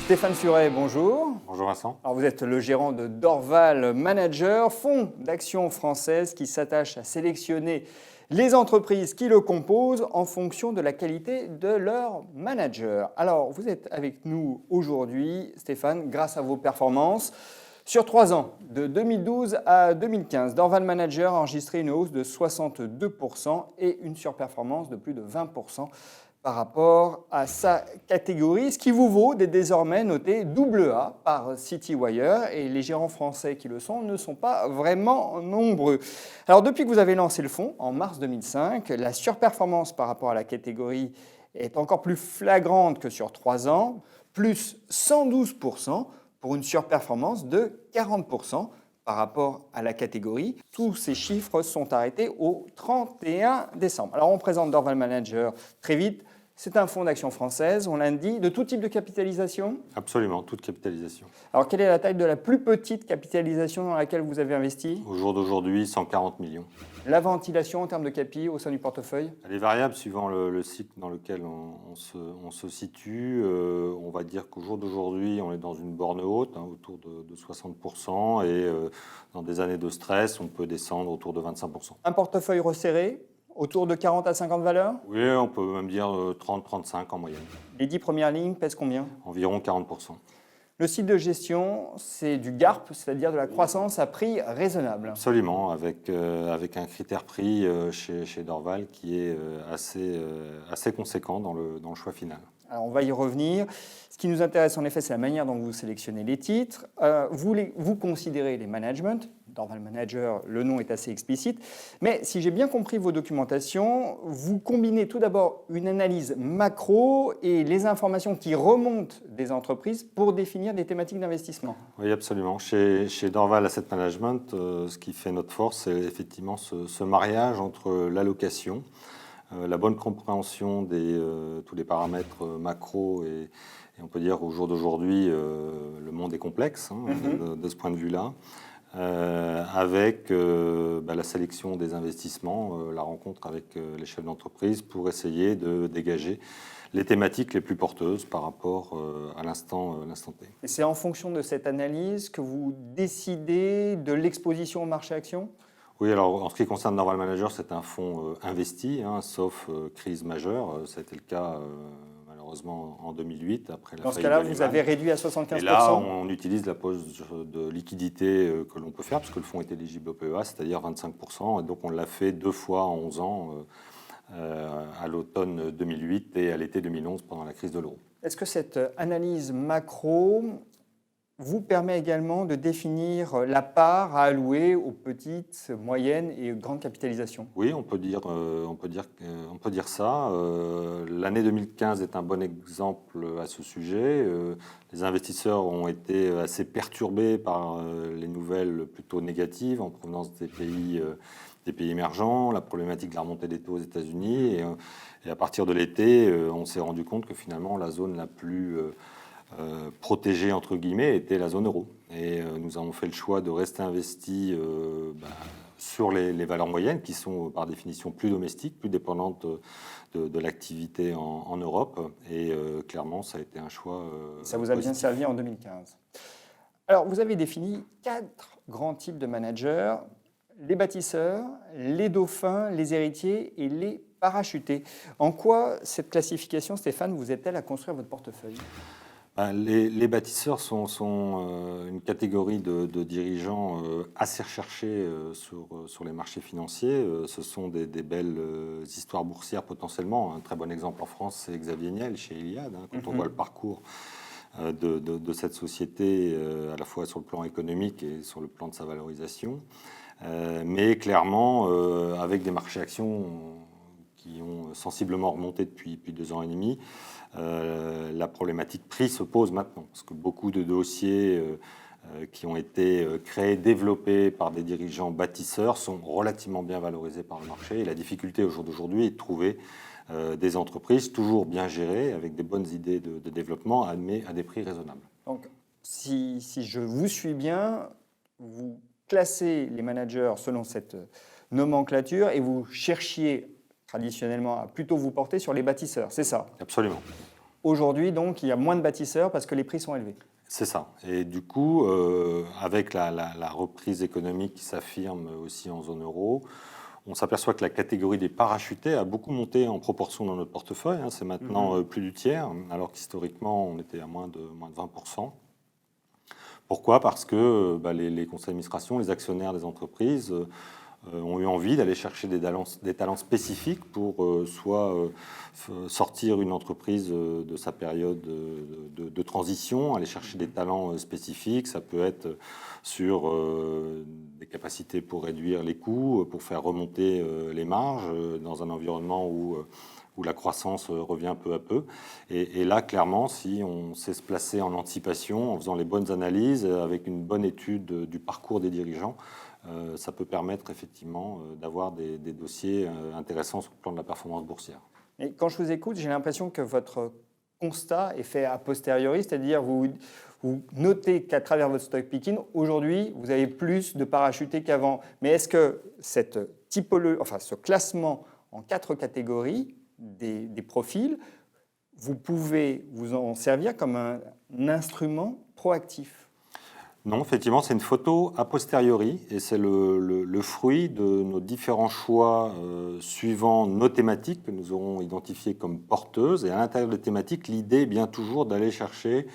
Stéphane Furet, bonjour. Bonjour Vincent. Alors vous êtes le gérant de Dorval Manager, fonds d'action française qui s'attache à sélectionner les entreprises qui le composent en fonction de la qualité de leur manager. Alors vous êtes avec nous aujourd'hui, Stéphane, grâce à vos performances. Sur 3 ans, de 2012 à 2015, Dorval Manager a enregistré une hausse de 62% et une surperformance de plus de 20% par rapport à sa catégorie, ce qui vous vaut d'être désormais noté AA par Citywire, et les gérants français qui le sont ne sont pas vraiment nombreux. Alors depuis que vous avez lancé le fonds, en mars 2005, la surperformance par rapport à la catégorie est encore plus flagrante que sur 3 ans, plus 112% pour une surperformance de 40% par rapport à la catégorie. Tous ces chiffres sont arrêtés au 31 décembre. Alors on présente Dorval Manager très vite. C'est un fonds d'action française, on l'indique, de tout type de capitalisation? Absolument, toute capitalisation. Alors quelle est la taille de la plus petite capitalisation dans laquelle vous avez investi? Au jour d'aujourd'hui, 140 millions. La ventilation en termes de capi au sein du portefeuille? Elle est variable suivant le cycle dans lequel on se situe. On va dire qu'au jour d'aujourd'hui, on est dans une borne haute, autour de 60%, et dans des années de stress, on peut descendre autour de 25%. Un portefeuille resserré? Autour de 40 à 50 valeurs? Oui, on peut même dire 30-35 en moyenne. Les 10 premières lignes pèsent combien? Environ 40%. Le site de gestion, c'est du GARP, c'est-à-dire de la croissance à prix raisonnable. Absolument, avec un critère prix chez Dorval qui est assez conséquent dans le choix final. Alors on va y revenir. Ce qui nous intéresse en effet, c'est la manière dont vous sélectionnez les titres. Vous considérez les managements. Dorval Manager, le nom est assez explicite. Mais si j'ai bien compris vos documentations, vous combinez tout d'abord une analyse macro et les informations qui remontent des entreprises pour définir des thématiques d'investissement. Oui, absolument. Chez Dorval Asset Management, ce qui fait notre force, c'est effectivement ce mariage entre l'allocation, la bonne compréhension de tous les paramètres macro, et on peut dire qu'au jour d'aujourd'hui, le monde est complexe de ce point de vue-là, avec la sélection des investissements, la rencontre avec les chefs d'entreprise pour essayer de dégager les thématiques les plus porteuses par rapport à l'instant T. Et c'est en fonction de cette analyse que vous décidez de l'exposition au marché action? Oui, alors en ce qui concerne Dorval Manager, c'est un fonds investi, sauf crise majeure. Ça a été le cas malheureusement en 2008, après la faillite. Dans ce cas-là, de vous avez réduit à 75%. Et là, on utilise la pose de liquidité que l'on peut faire, parce que le fonds est éligible au PEA, c'est-à-dire 25%. Et donc on l'a fait 2 fois en 11 ans, à l'automne 2008 et à l'été 2011 pendant la crise de l'euro. Est-ce que cette analyse macro vous permet également de définir la part à allouer aux petites, moyennes et grandes capitalisations? Oui, on peut dire ça. L'année 2015 est un bon exemple à ce sujet. Les investisseurs ont été assez perturbés par les nouvelles plutôt négatives en provenance des pays émergents, la problématique de la remontée des taux aux États-Unis. Et à partir de l'été, on s'est rendu compte que finalement la zone la plus protégée entre guillemets était la zone euro. Et nous avons fait le choix de rester investis sur les valeurs moyennes, qui sont par définition plus domestiques, plus dépendantes de l'activité en Europe. Et clairement, ça a été un choix ça vous a bien servi en 2015. Alors, vous avez défini 4 grands types de managers: les bâtisseurs, les dauphins, les héritiers et les parachutés. En quoi cette classification, Stéphane, vous aide-t-elle à construire votre portefeuille? Les bâtisseurs sont une catégorie de dirigeants assez recherchés sur les marchés financiers. Ce sont des belles histoires boursières potentiellement. Un très bon exemple en France, c'est Xavier Niel chez Iliad. Quand on voit le parcours de cette société, à la fois sur le plan économique et sur le plan de sa valorisation. Mais clairement, avec des marchés actions qui ont sensiblement remonté depuis 2 ans et demi, la problématique prix se pose maintenant, parce que beaucoup de dossiers qui ont été créés, développés par des dirigeants bâtisseurs sont relativement bien valorisés par le marché. Et la difficulté au jour d'aujourd'hui est de trouver des entreprises toujours bien gérées, avec des bonnes idées de développement, mais à des prix raisonnables. Donc, si je vous suis bien, vous classez les managers selon cette nomenclature et vous cherchiez traditionnellement à plutôt vous porter sur les bâtisseurs, c'est ça? Absolument. Aujourd'hui, donc, il y a moins de bâtisseurs parce que les prix sont élevés. C'est ça. Et du coup, avec la reprise économique qui s'affirme aussi en zone euro, on s'aperçoit que la catégorie des parachutés a beaucoup monté en proportion dans notre portefeuille. C'est maintenant plus du tiers, alors qu'historiquement, on était à moins de 20%. Pourquoi ? Parce que les conseils d'administration, les actionnaires des entreprises ont eu envie d'aller chercher des talents spécifiques pour soit sortir une entreprise de sa période de transition, aller chercher des talents spécifiques. Ça peut être sur des capacités pour réduire les coûts, pour faire remonter les marges dans un environnement où la croissance revient peu à peu. Et là, clairement, si on sait se placer en anticipation, en faisant les bonnes analyses, avec une bonne étude du parcours des dirigeants, ça peut permettre effectivement d'avoir des dossiers intéressants sur le plan de la performance boursière. Et quand je vous écoute, j'ai l'impression que votre constat est fait a posteriori, c'est-à-dire vous notez qu'à travers votre stock picking, aujourd'hui, vous avez plus de parachutés qu'avant. Mais est-ce que cette typologie, enfin ce classement en 4 catégories des profils, vous pouvez vous en servir comme un instrument proactif? Non, effectivement, c'est une photo a posteriori et c'est le fruit de nos différents choix suivant nos thématiques que nous aurons identifiées comme porteuses. Et à l'intérieur des thématiques, l'idée est bien toujours d'aller chercher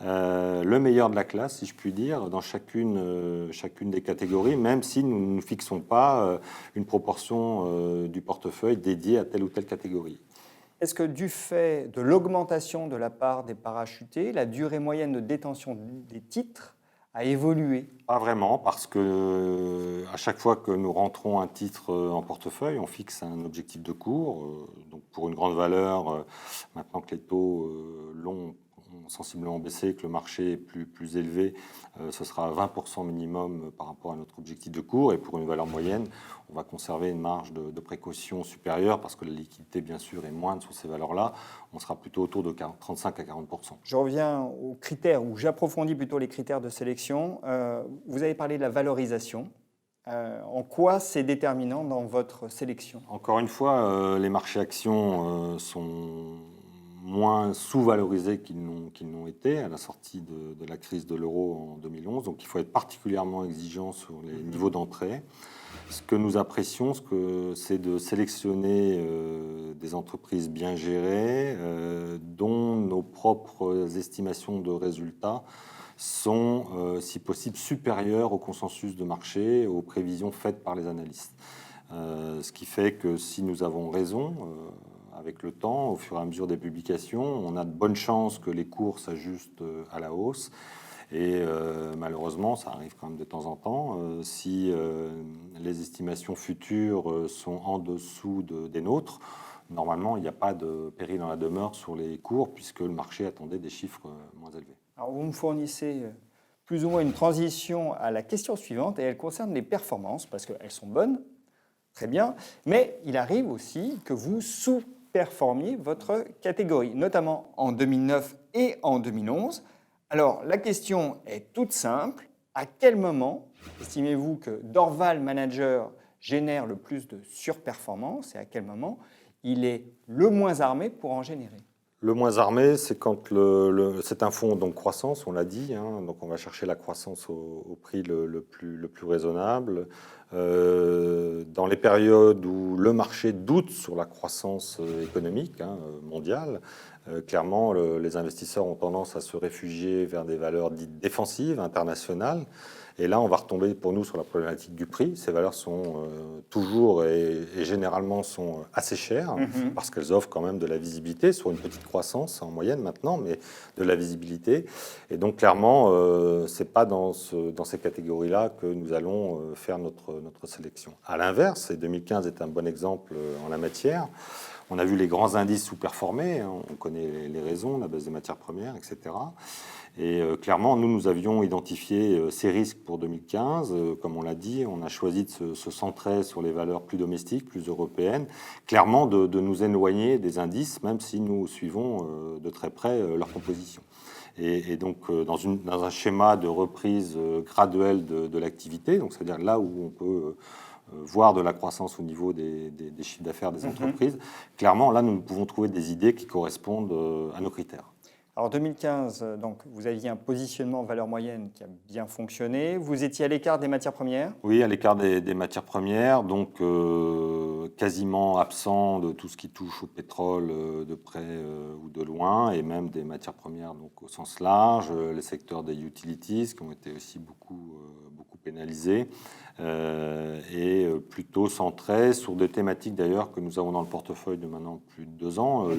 le meilleur de la classe, si je puis dire, dans chacune des catégories, même si nous ne fixons pas une proportion du portefeuille dédiée à telle ou telle catégorie. Est-ce que du fait de l'augmentation de la part des parachutés, la durée moyenne de détention des titres a évolué? Pas vraiment, parce que à chaque fois que nous rentrons un titre en portefeuille, on fixe un objectif de cours. Donc pour une grande valeur, maintenant que les taux longs ont sensiblement baissé, que le marché est plus élevé, ce sera 20% minimum par rapport à notre objectif de cours. Et pour une valeur moyenne, on va conserver une marge de précaution supérieure parce que la liquidité, bien sûr, est moindre sur ces valeurs-là. On sera plutôt autour de 35 à 40%. Je reviens aux critères, ou j'approfondis plutôt les critères de sélection. Vous avez parlé de la valorisation. En quoi c'est déterminant dans votre sélection? Encore une fois, les marchés actions sont moins sous-valorisés qu'ils n'ont été à la sortie de la crise de l'euro en 2011. Donc il faut être particulièrement exigeant sur les niveaux d'entrée. Ce que nous apprécions, c'est de sélectionner des entreprises bien gérées, dont nos propres estimations de résultats sont, si possible, supérieures au consensus de marché, aux prévisions faites par les analystes. Ce qui fait que si nous avons raison, avec le temps, au fur et à mesure des publications, on a de bonnes chances que les cours s'ajustent à la hausse. Et malheureusement, ça arrive quand même de temps en temps, si les estimations futures sont en dessous des nôtres, normalement, il n'y a pas de péril dans la demeure sur les cours, puisque le marché attendait des chiffres moins élevés. Alors vous me fournissez plus ou moins une transition à la question suivante, et elle concerne les performances, parce qu'elles sont bonnes, très bien, mais il arrive aussi que vous sous-performiez votre catégorie, notamment en 2009 et en 2011. Alors, la question est toute simple. À quel moment estimez-vous que Dorval Manager génère le plus de surperformance et à quel moment il est le moins armé pour en générer? Le moins armé, c'est quand c'est un fonds donc croissance, on l'a dit, donc on va chercher la croissance au prix le plus raisonnable. Dans les périodes où le marché doute sur la croissance économique mondiale, clairement, les investisseurs ont tendance à se réfugier vers des valeurs dites défensives, internationales. Et là, on va retomber pour nous sur la problématique du prix. Ces valeurs sont toujours et généralement sont assez chères parce qu'elles offrent quand même de la visibilité sur une petite croissance en moyenne maintenant, mais de la visibilité. Et donc clairement, c'est pas dans ces catégories-là que nous allons faire notre sélection. À l'inverse, et 2015 est un bon exemple en la matière. On a vu les grands indices sous-performer, on connaît les raisons, la baisse des matières premières, etc. Et clairement, nous avions identifié ces risques pour 2015. Comme on l'a dit, on a choisi de se centrer sur les valeurs plus domestiques, plus européennes. Clairement, de nous éloigner des indices, même si nous suivons de très près leur composition. et donc dans un schéma de reprise graduelle de l'activité, donc c'est-à-dire là où on peut voir de la croissance au niveau des chiffres d'affaires des entreprises, clairement, là, nous pouvons trouver des idées qui correspondent à nos critères. Alors 2015, donc, vous aviez un positionnement valeur moyenne qui a bien fonctionné. Vous étiez à l'écart des matières premières? Oui, à l'écart des matières premières, donc quasiment absent de tout ce qui touche au pétrole de près ou de loin, et même des matières premières donc, au sens large, les secteurs des utilities qui ont été aussi beaucoup pénalisés, et plutôt centrés sur des thématiques d'ailleurs que nous avons dans le portefeuille de maintenant plus de 2 ans.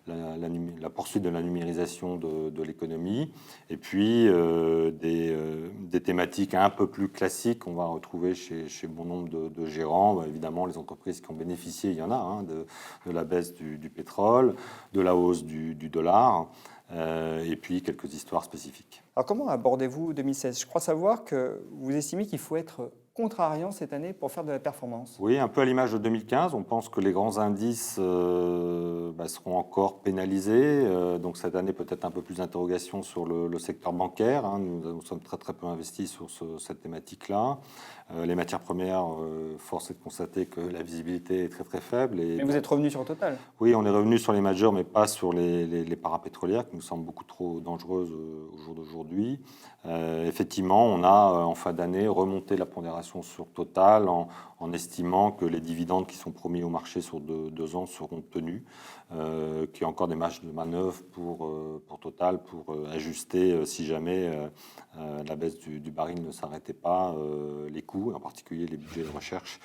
La poursuite de la numérisation de l'économie, et puis des thématiques un peu plus classiques qu'on va retrouver chez bon nombre de gérants. Évidemment, les entreprises qui ont bénéficié, il y en a, de la baisse du pétrole, de la hausse du dollar, et puis quelques histoires spécifiques. Alors comment abordez-vous 2016? Je crois savoir que vous estimez qu'il faut être contrariant cette année pour faire de la performance. Oui, un peu à l'image de 2015, on pense que les grands indices seront encore pénalisés. Donc cette année, peut-être un peu plus d'interrogations sur le secteur bancaire. Nous sommes très très peu investis sur cette thématique-là. Les matières premières, force est de constater que la visibilité est très très faible. Mais vous êtes revenu sur Total? Oui, on est revenu sur les majors, mais pas sur les parapétrolières, qui nous semblent beaucoup trop dangereuses au jour d'aujourd'hui. Effectivement, on a en fin d'année remonté la pondération sur Total en estimant que les dividendes qui sont promis au marché sur 2 ans seront tenus, qu'il y a encore des marges de manœuvre pour Total pour ajuster si jamais la baisse du baril ne s'arrêtait pas, les coûts, en particulier les budgets de recherche,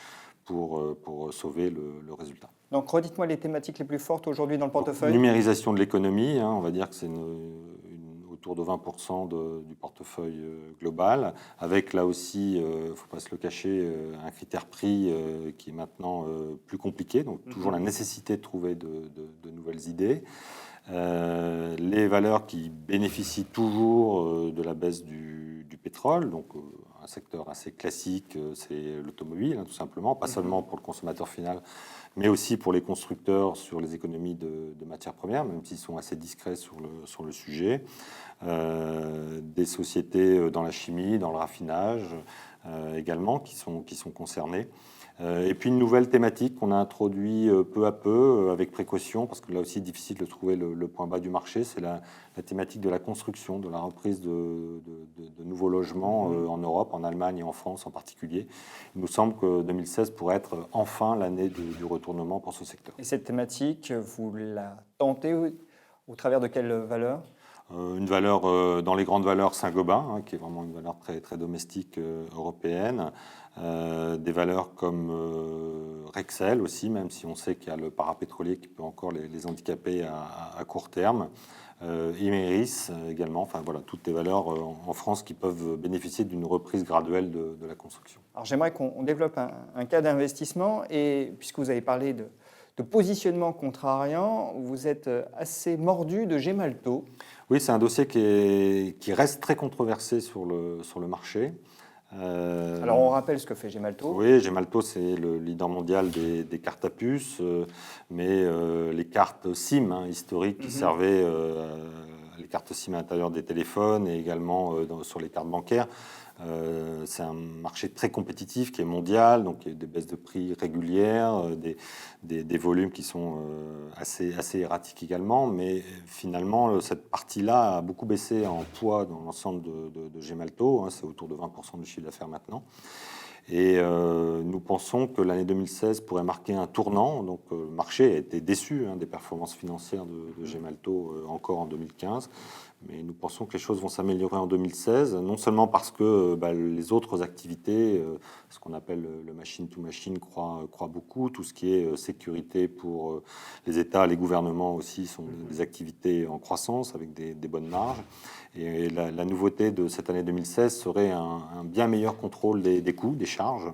pour sauver le résultat. Donc redites-moi les thématiques les plus fortes aujourd'hui dans le portefeuille. Numérisation de l'économie, on va dire que c'est autour de 20% du portefeuille global, avec là aussi, il ne faut pas se le cacher, un critère prix qui est maintenant plus compliqué, donc toujours la nécessité de trouver de nouvelles idées. Les valeurs qui bénéficient toujours de la baisse du pétrole, donc un secteur assez classique, c'est l'automobile, tout simplement, pas seulement pour le consommateur final, mais aussi pour les constructeurs sur les économies de matières premières, même s'ils sont assez discrets sur le sujet. Des sociétés dans la chimie, dans le raffinage également, qui sont concernées. Et puis une nouvelle thématique qu'on a introduit peu à peu, avec précaution, parce que là aussi difficile de trouver le point bas du marché, c'est la thématique de la construction, de la reprise de nouveaux logements en Europe, en Allemagne et en France en particulier. Il nous semble que 2016 pourrait être enfin l'année du retournement pour ce secteur. Et cette thématique, vous la tentez au travers de quelle valeur? Une valeur dans les grandes valeurs Saint-Gobain, qui est vraiment une valeur très, très domestique européenne. Des valeurs comme Rexel aussi, même si on sait qu'il y a le parapétrolier qui peut encore les handicaper à court terme. Imerys également, enfin voilà, toutes les valeurs en France qui peuvent bénéficier d'une reprise graduelle de la construction. Alors j'aimerais qu'on développe un cas d'investissement, et puisque vous avez parlé de positionnement contrariant, vous êtes assez mordu de Gemalto. Oui, c'est un dossier qui reste très controversé sur le marché. Alors on rappelle ce que fait Gemalto. Oui, Gemalto, c'est le leader mondial des cartes à puce, mais les cartes SIM historiques qui servaient les cartes SIM à l'intérieur des téléphones et également sur les cartes bancaires. C'est un marché très compétitif qui est mondial, donc il y a des baisses de prix régulières, des volumes qui sont assez erratiques également, mais finalement cette partie-là a beaucoup baissé en poids dans l'ensemble de Gemalto, c'est autour de 20% du chiffre d'affaires maintenant. Et nous pensons que l'année 2016 pourrait marquer un tournant. Donc le marché a été déçu des performances financières de Gemalto encore en 2015. Mais nous pensons que les choses vont s'améliorer en 2016, non seulement parce que les autres activités, ce qu'on appelle le machine-to-machine, croît beaucoup. Tout ce qui est sécurité pour les États, les gouvernements aussi, sont des activités en croissance avec des bonnes marges. Et la nouveauté de cette année 2016 serait un bien meilleur contrôle des coûts, des charges,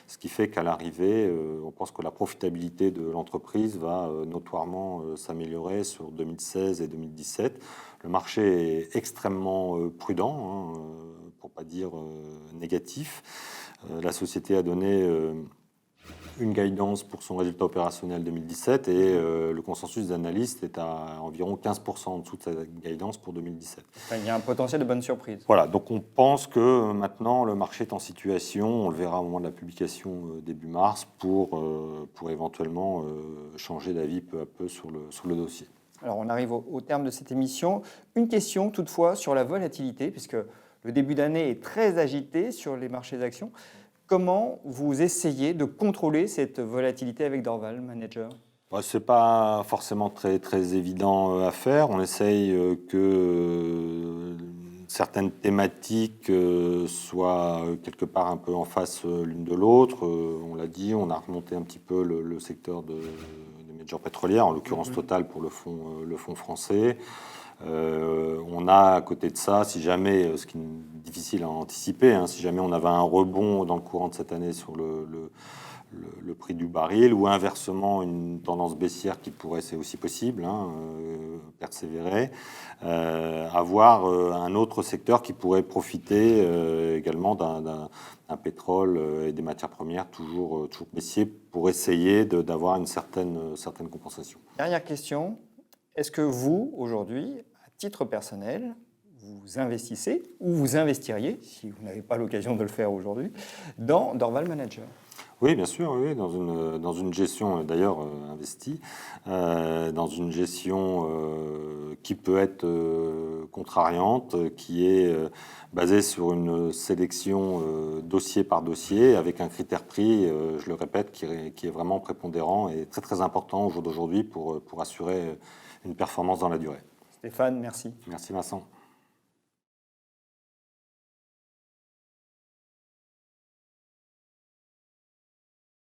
ce qui fait qu'à l'arrivée, on pense que la profitabilité de l'entreprise va notoirement s'améliorer sur 2016 et 2017. Le marché est extrêmement prudent, pour ne pas dire négatif. La société a donné une guidance pour son résultat opérationnel 2017 et le consensus des analystes est à environ 15% en dessous de cette guidance pour 2017. Enfin, il y a un potentiel de bonne surprise. Voilà, donc on pense que maintenant le marché est en situation, on le verra au moment de la publication début mars, pour éventuellement changer d'avis peu à peu sur le dossier. Alors on arrive au terme de cette émission. Une question toutefois sur la volatilité, puisque le début d'année est très agité sur les marchés d'actions. Comment vous essayez de contrôler cette volatilité avec Dorval Manager ? Ce n'est pas forcément très, très évident à faire. On essaye que certaines thématiques soient quelque part un peu en face l'une de l'autre. On l'a dit, on a remonté un petit peu le secteur des majors pétrolières, en l'occurrence Total pour le fonds français. On a à côté de ça, si jamais, ce qui est difficile à anticiper, si jamais on avait un rebond dans le courant de cette année sur le prix du baril ou inversement une tendance baissière qui pourrait, c'est aussi possible, persévérer, avoir un autre secteur qui pourrait profiter également d'un pétrole et des matières premières toujours baissiers pour essayer d'avoir une certaine compensation. Dernière question. Est-ce que vous, aujourd'hui, à titre personnel, vous investissez ou vous investiriez, si vous n'avez pas l'occasion de le faire aujourd'hui, dans Dorval Manager ? Oui, bien sûr, oui, dans une gestion d'ailleurs investie, dans une gestion qui peut être contrariante, qui est basée sur une sélection dossier par dossier, avec un critère prix, je le répète, qui est vraiment prépondérant et très très important au jour d'aujourd'hui pour assurer une performance dans la durée. Stéphane, merci. Merci Vincent.